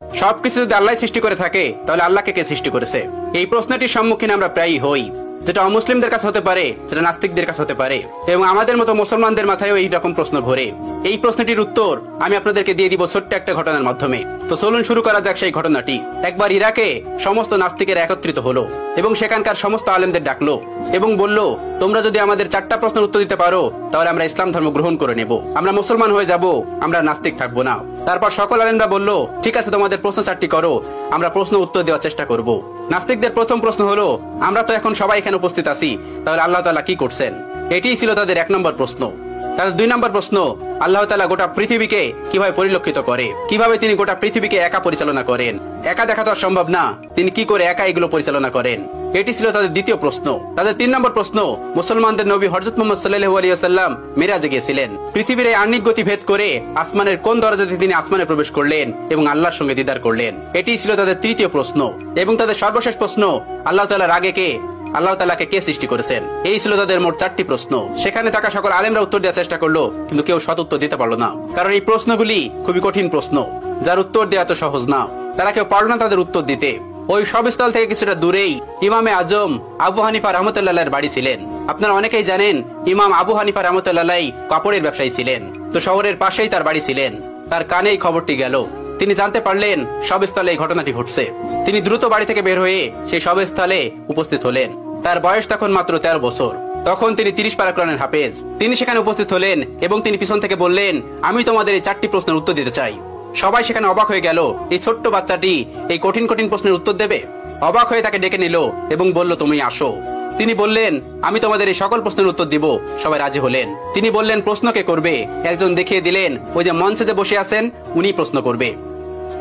সবকিছু যদি আল্লাহ সৃষ্টি করে থাকে তাহলে আল্লাহকে কে সৃষ্টি করেছে? এই প্রশ্নটির সম্মুখীন আমরা প্রায়ই হই, যেটা অমুসলিমদের কাছে হতে পারে, যেটা নাস্তিকদের কাছে হতে পারে, এবং আমাদের মতো মুসলমানদের মাথায়ও এই রকম প্রশ্ন ঘোরে। এই প্রশ্নটির উত্তর আমি আপনাদেরকে দিয়ে দিব ছোট্ট একটা ঘটনার মাধ্যমে। তো চলুন শুরু করা যাক সেই ঘটনাটি। একবার ইরাকে সমস্ত নাস্তিকেরা একত্রিত হলো এবং সেখানকার সমস্ত আলেমদের ডাকলো এবং বলল, তোমরা যদি আমাদের 4টা প্রশ্নের উত্তর দিতে পারো তাহলে আমরা ইসলাম ধর্ম গ্রহণ করে নেব, আমরা মুসলমান হয়ে যাব, আমরা নাস্তিক থাকবো না। তারপর সকল আলেমরা বলল, ঠিক আছে, তোমাদের প্রশ্ন 4টি করো, আমরা প্রশ্ন উত্তর দেওয়ার চেষ্টা করব। নাস্তিকদের প্রথম প্রশ্ন হলো, আমরা তো এখন সবাই এখানে উপস্থিত আছি, তাহলে আল্লাহ তাআলা কি করছেন? এটিই ছিল তাদের 1 নম্বর প্রশ্ন। তাদের 2 নম্বর প্রশ্ন, আল্লাহ তাআলা গোটা পৃথিবীকে কিভাবে পরিলক্ষিত করে, কিভাবে তিনি গোটা পৃথিবীকে একা পরিচালনা করেন? একা দেখা তো সম্ভব না, তিনি কি করে একা এগুলো পরিচালনা করেন? এটি ছিল তাদের দ্বিতীয় প্রশ্ন। তাদের 3 নম্বর প্রশ্ন, মুসলমানদের নবী হযরত মুহাম্মদ সাল্লাল্লাহু আলাইহি ওয়াসাল্লাম মিরাজে গিয়েছিলেন, পৃথিবীর এই আহ্নিক গতি ভেদ করে আসমানের কোন দরজাতে তিনি আসমানে প্রবেশ করলেন এবং আল্লাহর সঙ্গে দিদার করলেন? এটি ছিল তাদের তৃতীয় প্রশ্ন। এবং তাদের সর্বশেষ প্রশ্ন, আল্লাহ তাআলার আগে কে, আল্লাহ তাআলাকে কে সৃষ্টি করেছেন? এই ছিল তাদের মোট 4টি প্রশ্ন। সেখানে থাকা সকল আলেমরা উত্তর দেওয়ার চেষ্টা করলো, কিন্তু কেউ সৎ উত্তর দিতে পারলো না, কারণ এই প্রশ্নগুলি খুবই কঠিন প্রশ্ন, যার উত্তর দেওয়া তো সহজ না। তারা কেউ পারল না তাদের উত্তর দিতে। ওই সবস্থল থেকে কিছুটা দূরেই ইমামে আজম আবু হানিফা রাহমাতুল্লাহর বাড়ি ছিলেন। আপনারা অনেকেই জানেন, ইমাম আবু হানিফা রাহমাতুল্লাহ কাপড়ের ব্যবসায়ী ছিলেন। তো শহরের পাশেই তার বাড়ি ছিলেন। তার কানে এই খবরটি গেল, তিনি জানতে পারলেন সবস্থলে এই ঘটনাটি ঘটছে। তিনি দ্রুত বাড়ি থেকে বের হয়ে সেই সবস্থলে উপস্থিত হলেন। তার বয়স তখন মাত্র 13 বছর। তখন তিনি 30 পারা কোরআনের হাফেজ। তিনি সেখানে উপস্থিত হলেন এবং তিনি পিছন থেকে বললেন, আমি তোমাদের এই 4টি প্রশ্নের উত্তর দিতে চাই। সবাই সেখানে অবাক হয়ে গেল, এই ছোট্ট বাচ্চাটি এই কঠিন কঠিন প্রশ্নের উত্তর দেবে? অবাক হয়ে তাকে ডেকে নিল এবং বলল, তুমি আসো। তিনি বললেন, আমি তোমাদের এই সকল প্রশ্নের উত্তর দিব। সবাই রাজি হলেন। তিনি বললেন, প্রশ্ন কে করবে? একজন দেখিয়ে দিলেন, ওই যে মঞ্চে যে বসে আছেন উনি প্রশ্ন করবে।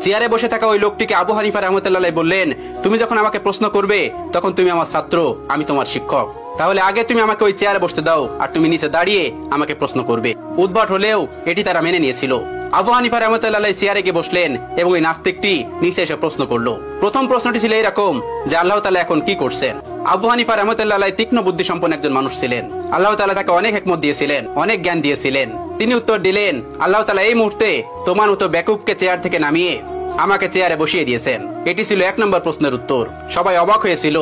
চেয়ারে বসে থাকা ওই লোকটিকে আবু হানিফা রাহমাতুল্লাহ বললেন, তুমি যখন আমাকে প্রশ্ন করবে তখন তুমি আমার ছাত্র, আমি তোমার শিক্ষক, তাহলে আগে তুমি আমাকে ওই চেয়ারে বসতে দাও, আর তুমি নিচে দাঁড়িয়ে আমাকে প্রশ্ন করবে। উদ্ভট হলেও এটি তারা মেনে নিয়েছিল। আবু হানিফা রাহমাতুল্লাহ চেয়ারে গিয়ে বসলেন এবং ওই নাস্তিকটি নিচে এসে প্রশ্ন করলো। প্রথম প্রশ্নটি ছিল এরকম, যে আল্লাহ তাআলা এখন কি করছেন? আবু হানিফা রাহমাতুল্লাহ তীক্ষ্ণ বুদ্ধি সম্পন্ন একজন মানুষ ছিলেন। আল্লাহ তাআলা তাকে অনেক হিকমত দিয়েছিলেন, অনেক জ্ঞান দিয়েছিলেন। তিনি উত্তর দিলেন, আল্লাহ তাআলা এই মুহূর্তে তোমার মতো বেকুবকে চেয়ার থেকে নামিয়ে আমাকে চেয়ারে বসিয়ে দিয়েছেন। এটি ছিল 1 নম্বর প্রশ্নের উত্তর। সবাই অবাক হয়েছিল।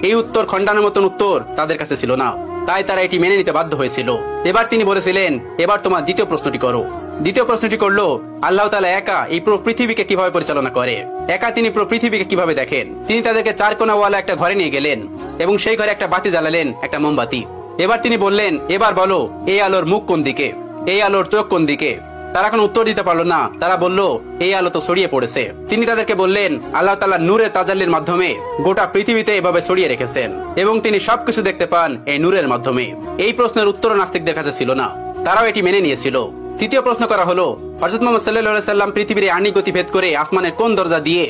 এই উত্তর খণ্ডানোর মতন উত্তর তাদের কাছে ছিল না, তাই তারা এটি মেনে নিতে বাধ্য হয়েছিল। এবার তিনি বলেছিলেন, এবার তোমার দ্বিতীয় প্রশ্নটি করো। দ্বিতীয় প্রশ্নটি করলো, আল্লাহ তাআলা একা এই পুরো পৃথিবীকে কিভাবে পরিচালনা করে? একা তিনি পুরো পৃথিবীকে কিভাবে দেখেন? তিনি তাদেরকে 4 কোণাওয়ালা একটা ঘরে নিয়ে গেলেন এবং সেই ঘরে একটা বাতি জ্বালালেন, একটা মোমবাতি। এবার তিনি বললেন, এবার বলো, এই আলোর মুখ কোন দিকে, এই আলোর চোখ কোন দিকে? তারা কোনো উত্তর দিতে পারলো না। তারা বলল, এই আলো তো ছড়িয়ে পড়েছে। তিনি তাদেরকে বললেন, আল্লাহ তাআলা নূরের তাজাল্লির মাধ্যমে গোটা পৃথিবীতে এভাবে ছড়িয়ে রেখেছেন এবং তিনি সবকিছু দেখতে পান এই নূরের মাধ্যমে। এই প্রশ্নের উত্তর নাস্তিকদের কাছে ছিল না, তারাও এটি মেনে নিয়েছিল। তৃতীয় প্রশ্ন করা হলো, হযরত মুহাম্মদ সাল্লাল্লাহু আলাইহি সাল্লাম পৃথিবীর আহ্নিক গতি ভেদ করে আসমানের কোন দরজা দিয়ে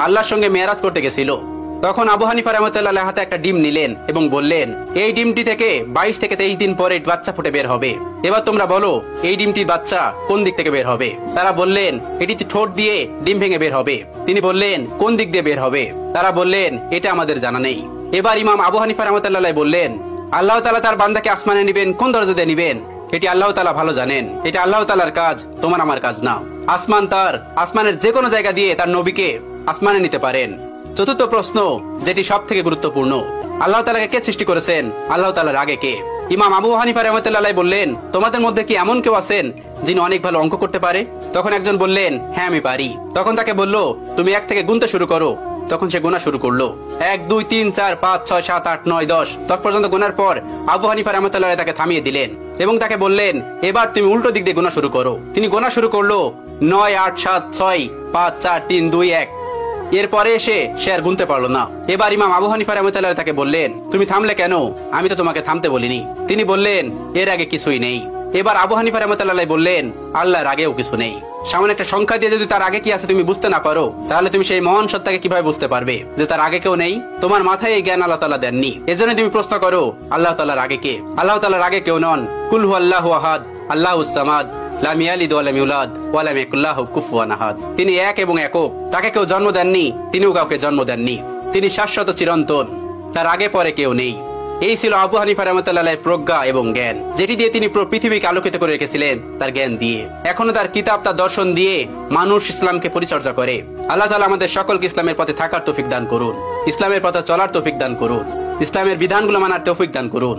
আল্লাহর সঙ্গে মেরাজ করতে গেছিল? তখন আবু হানিফা রাহমাতুল্লাহ হাতে একটা ডিম নিলেন এবং বললেন, এই ডিমটি থেকে 22 থেকে 23 দিন পরে বাচ্চা ফুটে বের হবে। এবার তোমরা বলো, এই ডিমটির বাচ্চা কোন দিক থেকে বের হবে? তারা বললেন, এটি ঠোঁট দিয়ে ডিম ভেঙে বের হবে। তিনি বললেন, কোন দিক দিয়ে বের হবে? তারা বললেন, এটা আমাদের জানা নেই। এবার ইমাম আবু হানিফা রাহমাতুল্লাহ বললেন, আল্লাহ তাআলা তার বান্দাকে আসমানে নিবেন কোন দরজা দিয়ে নিবেন এটি আল্লাহ তাআলা ভালো জানেন। এটা আল্লাহ তাআলার কাজ, তোমার আমার কাজ না। আসমান তার, আসমানের যে কোনো জায়গা দিয়ে তার নবীকে আসমানে নিতে পারেন। চতুর্থ প্রশ্ন, যেটি সব থেকে গুরুত্বপূর্ণ, আল্লাহ তাআলাকে কে সৃষ্টি করেছেন? আল্লাহ তাআলার আগে কে? ইমাম আবু হানিফা রাহমাতুল্লাহ বললেন, তোমাদের মধ্যে কি এমন কেউ আছেন যিনি অনেক ভালো অঙ্ক করতে পারে? তখন একজন বললেন, হ্যাঁ আমি পারি। তখন তাকে বলল, তুমি 1 থেকে গুনতে শুরু করো। তখন সে গোনা শুরু করলো। 1 2 3 4 5 6 7 8 9 10 পর্যন্ত গোনার পর আবু হানিফা রাহমাতুল্লাহ তাকে থামিয়ে দিলেন এবং তাকে বললেন, এবার তুমি উল্টো দিক দিয়ে গোনা শুরু করো। তিনি গোনা শুরু করলো, 9 8 7 6 5 4 3 2 1। এরপরে এসে সে আর গুনতে পারলো না। এবার ইমাম আবু হানিফা রাহমাতুল্লাহ তাকে বললেন, তুমি থামলে কেন? আমি তো তোমাকে থামতে বলিনি। তিনি বললেন, এর আগে কিছুই নেই। এবার আবু হানিফা রাহমাতুল্লাহ বললেন, আল্লাহর আগেও কিছু নেই। সামান্য একটা সংখ্যা দিয়ে যদি তার আগে কি আছে তুমি বুঝতে না পারো, তাহলে তুমি সেই মহান সত্তাকে কিভাবে বুঝতে পারবে যে তার আগে কেউ নেই? তোমার মাথায় এই জ্ঞান আল্লাহ তাআলা দেননি। এজন্য তুমি প্রশ্ন করো, আল্লাহ তাআলার আগে কে? আল্লাহ তাআলার আগে কেউ নন। কুল হুয়াল্লাহু আহাদ, আল্লাহুস সামাদ, লাম ইয়ালিদ ওয়া লাম ইউলাদ ওয়া লাম ইয়াকুল লাহু কুফুয়ান আহাদ। তিনি এক এবং একক, তাকে কেউ জন্ম দেননি, তিনিও কাউকে জন্ম দেননি। তিনি শাশ্বত চিরন্তন, তার আগে পরে কেউ নেই। এই ছিল আবু হানিফা রাহমাতুল্লাহ প্রজ্ঞা এবং জ্ঞান, যেটি দিয়ে তিনি পুরো পৃথিবীকে আলোকিত করে রেখেছিলেন তার জ্ঞান দিয়ে। এখনো তার কিতাব, তার দর্শন দিয়ে মানুষ ইসলামকে পরিচর্যা করে। আল্লাহ তাআলা আমাদের সকলকে ইসলামের পথে থাকার তৌফিক দান করুন, ইসলামের পথে চলার তৌফিক দান করুন, ইসলামের বিধানগুলো মানার তৌফিক দান করুন।